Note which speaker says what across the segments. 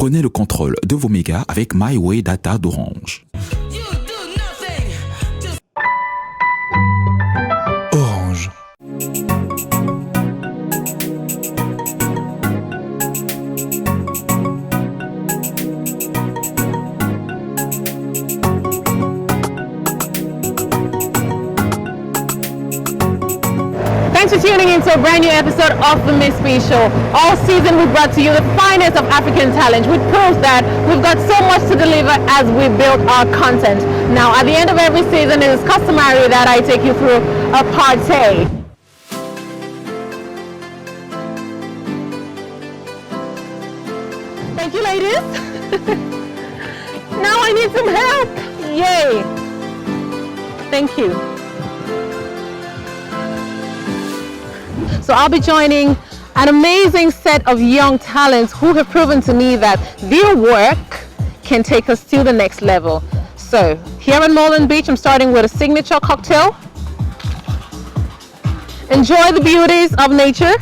Speaker 1: Prenez le contrôle de vos mégas avec My Way Data d'Orange. Orange.
Speaker 2: Thanks for tuning in to a brand new episode of the Miss B Show. All season we brought to you the finest of African talent, which proves that we've got so much to deliver as we build our content. Now, at the end of every season, it is customary that I take you through a party. Thank you, ladies. Now I need some help. Yay. Thank you. So I'll be joining an amazing set of young talents who have proven to me that their work can take us to the next level. So here in Moreland Beach, I'm starting with a signature cocktail. Enjoy the beauties of nature.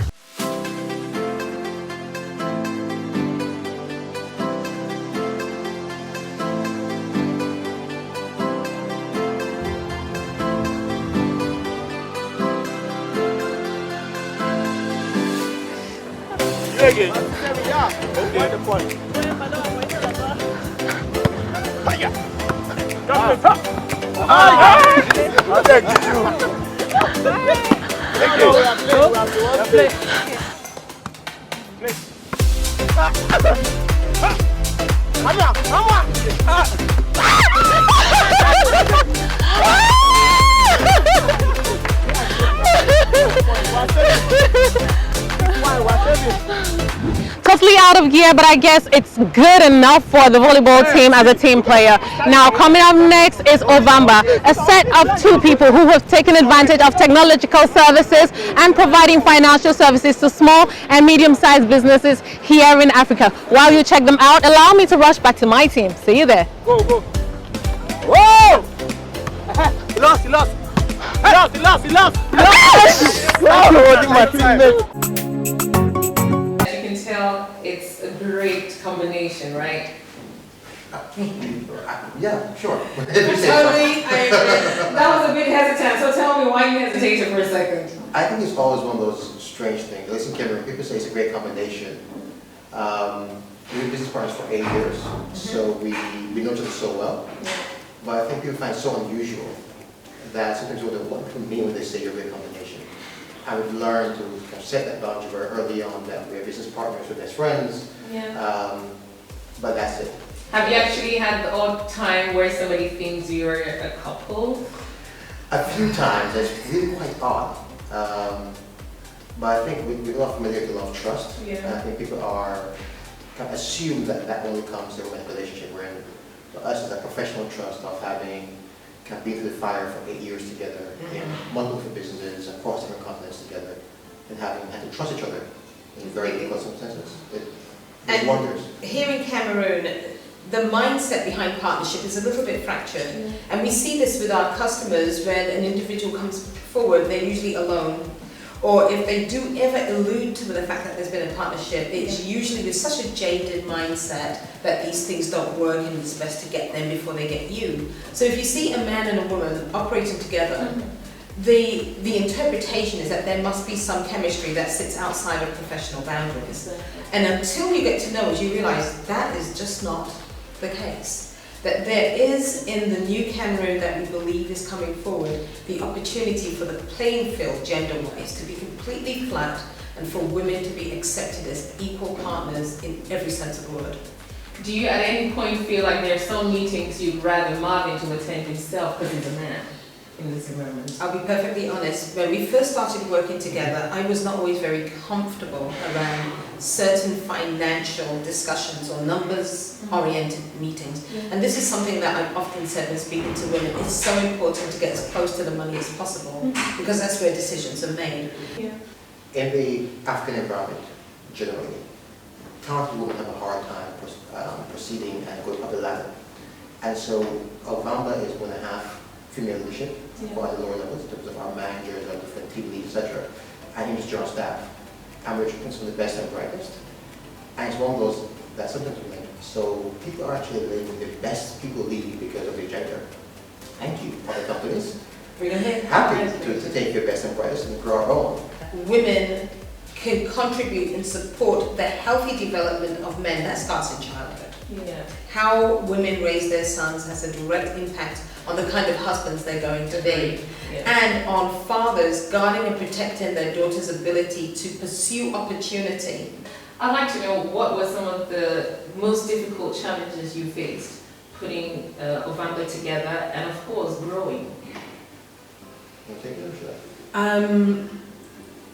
Speaker 2: Totally out of gear, but I guess it's good enough for the volleyball team as a team player. Now, coming up next is OVAMBA, a set of two people who have taken advantage of technological services and providing financial services to small and medium-sized businesses here in Africa. While you check them out, allow me to rush back to my team. See you there.
Speaker 3: Go, go. Whoa! He lost.
Speaker 2: It's a great combination, right?
Speaker 4: Yeah, sure.
Speaker 2: Totally, that was a bit hesitant, so tell me why you hesitated for a second.
Speaker 4: I think it's always one of those strange things. At least in Cameroon, people say it's a great combination. We've been business partners for 8 years, so we know each other so well. Yeah. But I think people find it so unusual that sometimes what people mean when they say you're a great combination. I would learn to kind of set that boundary very early on that we're business partners, we're best friends. Yeah. But that's it.
Speaker 2: Have you actually had the odd time where somebody thinks you're a couple?
Speaker 4: A few times. It's really quite odd. But I think with a lot of familiarity, a lot of trust. Yeah. And I think people are kind of assume that only comes in a romantic relationship. We're in. For us, it's a professional trust of having kind of been through the fire for 8 years together, in multiple businesses across different continents together, and having had to trust each other in very difficult circumstances. It wonders.
Speaker 5: Here in Cameroon, the mindset behind partnership is a little bit fractured, and we see this with our customers when an individual comes forward, they're usually alone. Or if they do ever allude to the fact that there's been a partnership, it's usually with such a jaded mindset that these things don't work and it's best to get them before they get you. So if you see a man and a woman operating together, the interpretation is that there must be some chemistry that sits outside of professional boundaries. And until you get to know it, you realize that is just not the case. That there is in the new Cameroon that we believe is coming forward the opportunity for the playing field gender-wise to be completely flat and for women to be accepted as equal partners in every sense of the word.
Speaker 2: Do you at any point feel like there are some meetings you'd rather Marvin to attend himself because he's a man in this environment?
Speaker 5: I'll be perfectly honest, when we first started working together, I was not always very comfortable around certain financial discussions or numbers-oriented meetings. And this is something that I've often said when speaking to women, it's so important to get as close to the money as possible because that's where decisions are made.
Speaker 4: Yeah. In the African environment, generally, talented women have a hard time proceeding and going up the ladder. And so OVAMBA is going to have female leadership at the lower levels in terms of our managers, our different team leads, etc. And he was joint staff. And we're taking some of the best and brightest. And it's one of those that sometimes women So people are actually letting the best people lead because of their gender. Thank you, other companies. Happy to take your best and brightest and grow our own.
Speaker 5: Women can contribute and support the healthy development of men. That starts in childhood.
Speaker 6: Yeah.
Speaker 5: How women raise their sons has a direct impact on the kind of husbands they're going to be.
Speaker 6: Yeah.
Speaker 5: And on fathers guarding and protecting their daughters' ability to pursue opportunity.
Speaker 6: I'd like to know what were some of the most difficult challenges you faced putting OVAMBA together and of course growing.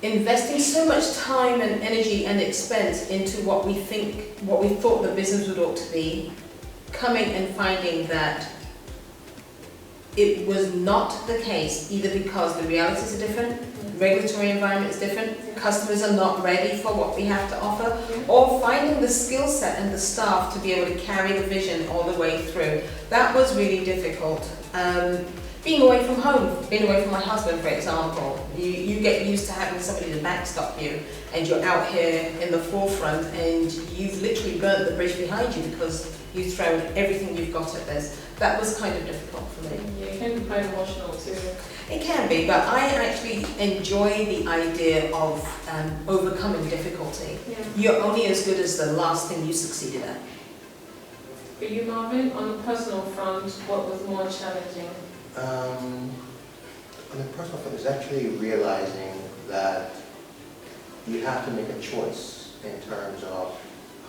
Speaker 5: Investing so much time and energy and expense into what we thought the business would ought to be, coming and finding that it was not the case, either because the realities are different, regulatory environment is different, customers are not ready for what we have to offer, or finding the skill set and the staff to be able to carry the vision all the way through. That was really difficult. Being away from home, being away from my husband, for example, you get used to having somebody to backstop you, and you're out here in the forefront, and you've literally burnt the bridge behind you because you've thrown everything you've got at this. That was kind of difficult for me.
Speaker 6: Yeah, it can be quite emotional too.
Speaker 5: It can be, but I actually enjoy the idea of overcoming difficulty.
Speaker 6: Yeah.
Speaker 5: You're only as good as the last thing you succeeded at.
Speaker 6: For you, Marvin, on the personal front, what was more challenging?
Speaker 4: On the personal front, is actually realizing that you have to make a choice in terms of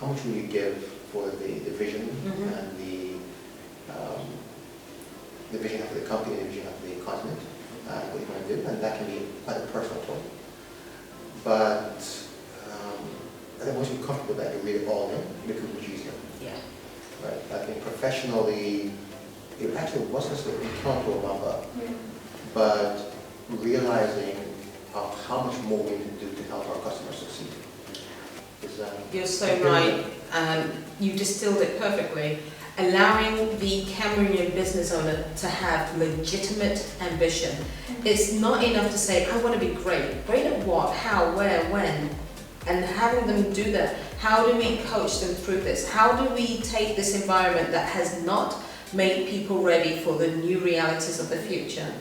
Speaker 4: how much will you give for the vision and the vision of the company, the vision of the continent, what you want to do, and that can be quite a personal toll. But I think once you're comfortable with that, you're really all in, it becomes much easier.
Speaker 5: Yeah.
Speaker 4: Right. I think professionally, it actually wasn't so internal to OVAMBA, but realizing how much more we need to do to help our customers succeed.
Speaker 5: You're so right. You distilled it perfectly. Allowing the Cameroonian business owner to have legitimate ambition. It's not enough to say, I want to be great. Great at what, how, where, when? And having them do that. How do we coach them through this? How do we take this environment that has not made people ready for the new realities of the future?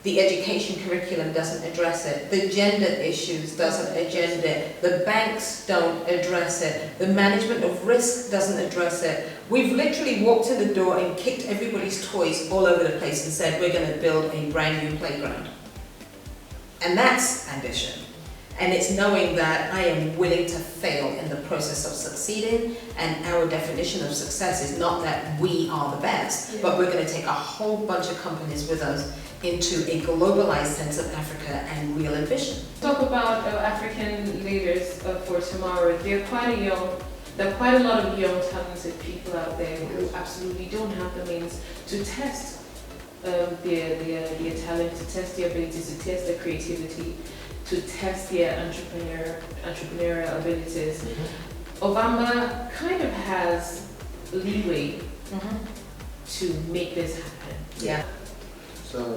Speaker 5: The education curriculum doesn't address it. The gender issues doesn't address it. The banks don't address it. The management of risk doesn't address it. We've literally walked in the door and kicked everybody's toys all over the place and said, we're going to build a brand new playground. And that's ambition. And it's knowing that I am willing to fail in the process of succeeding, and our definition of success is not that we are the best, but we're going to take a whole bunch of companies with us into a globalized sense of Africa and real ambition.
Speaker 6: Talk about African leaders for tomorrow. There are quite a lot of young talented people out there who absolutely don't have the means to test their talent, to test their abilities, to test their creativity, to test their entrepreneurial abilities. OVAMBA kind of has leeway to make this happen.
Speaker 5: Yeah.
Speaker 4: So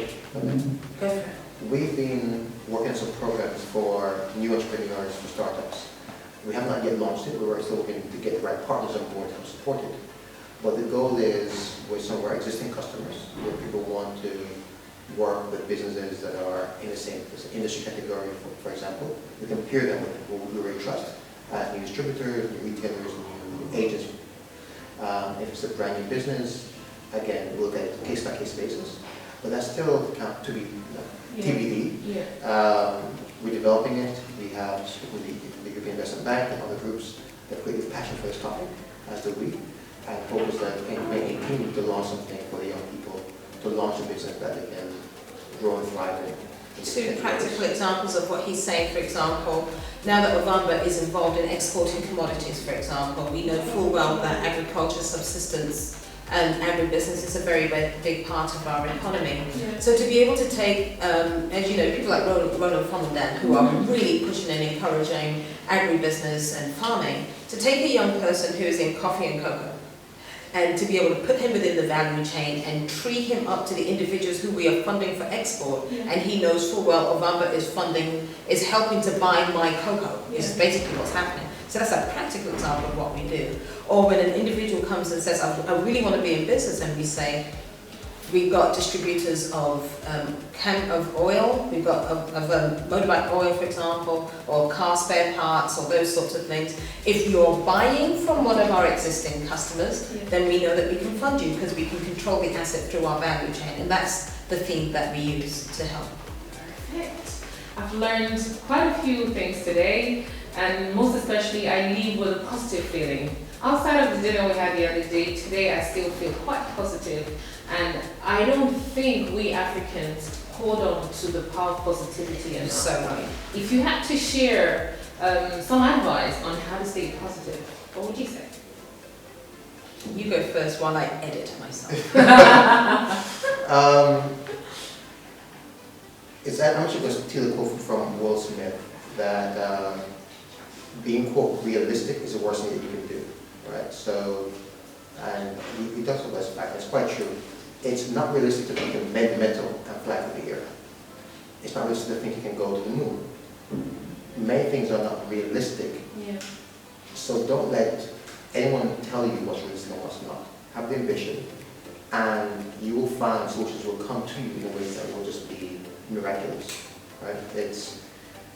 Speaker 4: we've been working on some programs for new entrepreneurs, for startups. We have not yet launched it, we're still looking to get the right partners on board to support it. But the goal is with some of our existing customers, where people want to work with businesses that are in the same industry category, for example. We can pair them with people we really trust, new distributors, new retailers, new agents. If it's a brand new business, again, we'll get it case-by-case basis, but that's still to be TBD. We're developing it. We have with the European Investment Bank and other groups that have great passion for this topic, as do we, and focus that in making a team to launch something for the young people, to launch a business that they can grow and thrive in.
Speaker 5: Two practical examples of what he's saying, for example, now that OVAMBA is involved in exporting commodities, for example, we know full well that agriculture, subsistence and agribusiness is a very big part of our economy. So to be able to take, as you know, people like Ronald Fondant, who are really pushing and encouraging agribusiness and farming, to take a young person who is in coffee and cocoa, and to be able to put him within the value chain and tree him up to the individuals who we are funding for export, and he knows full well OVAMBA is helping to buy my cocoa, is basically what's happening. So that's a practical example of what we do. or when an individual comes and says, I really want to be in business, and we say, we've got distributors of oil, we've got of motorbike oil, for example, or car spare parts, or those sorts of things. If you're buying from one of our existing customers, then we know that we can fund you because we can control the asset through our value chain, and that's the theme that we use to help.
Speaker 6: Perfect. I've learned quite a few things today, and most especially I leave with a positive feeling. Outside of the dinner we had the other day, today I still feel quite positive, and I don't think we Africans hold on to the power of positivity enough.
Speaker 5: So right.
Speaker 6: If you had to share some advice on how to stay positive, what would you say?
Speaker 5: You go first while I edit myself.
Speaker 4: It's that I'm actually going to steal a quote from Will Smith that being, quote, realistic is the worst thing that you can do, right? So, and he talks about this fact, it's quite true. It's not realistic to think of metal and fly through the air. It's not realistic to think you can go to the moon. Many things are not realistic.
Speaker 6: Yeah.
Speaker 4: So don't let anyone tell you what's realistic and what's not. Have the ambition, and you will find solutions will come to you in ways that will just be miraculous, right?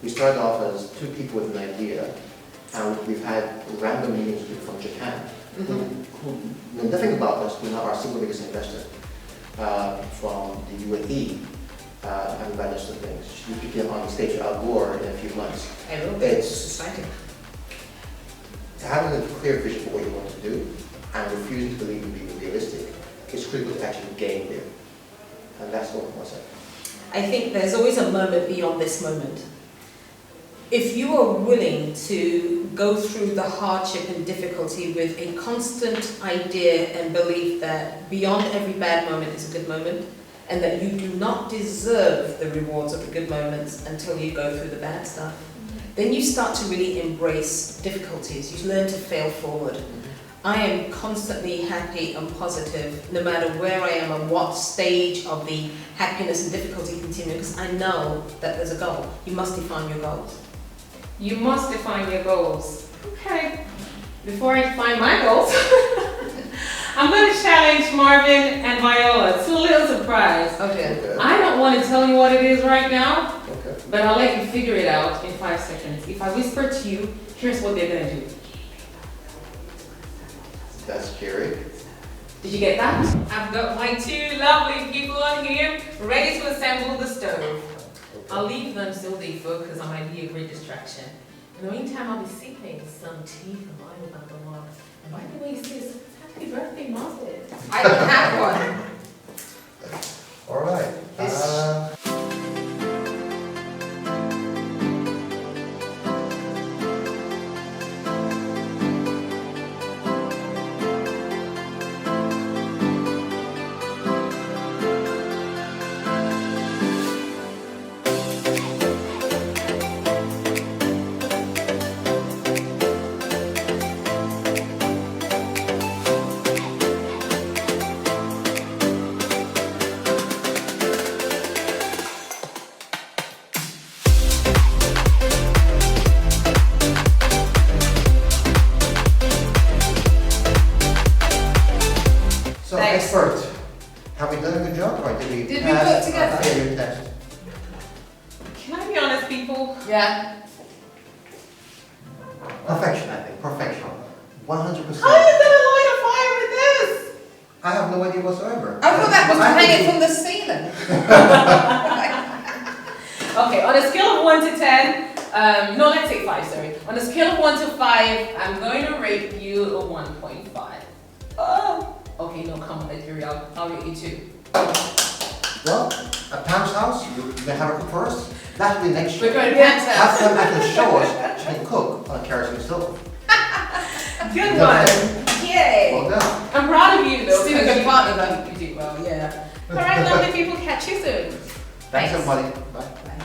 Speaker 4: We started off as two people with an idea, and we've had random meetings with people from Japan who know nothing about us, who are our single biggest investor, from the UAE, and invited us to things. We'll be on the stage with Al Gore in a few months.
Speaker 5: I will be. It's exciting.
Speaker 4: Having a clear vision for what you want to do and refusing to believe in being realistic is critical to actually gain there. And that's what I want to say.
Speaker 5: I think there's always a moment beyond this moment. If you are willing to go through the hardship and difficulty with a constant idea and belief that beyond every bad moment is a good moment, and that you do not deserve the rewards of the good moments until you go through the bad stuff, then you start to really embrace difficulties. You learn to fail forward. I am constantly happy and positive no matter where I am and what stage of the happiness and difficulty continue, because I know that there's a goal. You must define your goals.
Speaker 6: You must define your goals. Okay. Before I define my goals, I'm going to challenge Marvin and Viola. It's a little surprise.
Speaker 5: Okay.
Speaker 6: I don't want to tell you what it is right now,
Speaker 4: Okay.
Speaker 6: but I'll let you figure it out in 5 seconds. If I whisper to you, here's what they're going to do.
Speaker 4: That's scary.
Speaker 6: Did you get that? I've got my two lovely people on here ready to assemble the stove. I'll leave them till they focus. I might be a great distraction. In the meantime, I'll be sipping some tea from my about the wall. And by the way, sis, happy birthday, Master.
Speaker 5: I don't have one.
Speaker 4: All right. So, expert, have we done a good job, or did we
Speaker 5: Did we
Speaker 4: pass
Speaker 5: put together?
Speaker 4: our failure test?
Speaker 6: Can I be honest, people?
Speaker 5: Yeah.
Speaker 4: Perfection, I think. Perfection. 100%.
Speaker 6: How are you gonna light a fire with this?
Speaker 4: I have no idea whatsoever.
Speaker 5: I thought that was to
Speaker 4: I
Speaker 5: hang
Speaker 4: think
Speaker 5: it from the ceiling.
Speaker 6: Okay, on a scale of 1 to 10, no, let's say 5, sorry. On a scale of 1 to 5, I'm going to rate you a 1.5. Oh. Okay, no, come on, let's be real. I'll rate you 2.
Speaker 4: Well, at Pam's house, you may have her cook first. That'll be next
Speaker 5: We're
Speaker 4: year.
Speaker 5: going to Pam's
Speaker 4: Have
Speaker 5: house.
Speaker 4: them actually show us she can cook on a kerosene stove.
Speaker 6: Good one. Yay.
Speaker 4: Well done.
Speaker 6: I'm proud of you, though.
Speaker 5: Still a
Speaker 6: because
Speaker 5: good
Speaker 6: you-
Speaker 5: partner, though.
Speaker 6: You do well, yeah. All right, lovely people, catch you soon.
Speaker 4: Thanks everybody. Bye.
Speaker 6: Bye.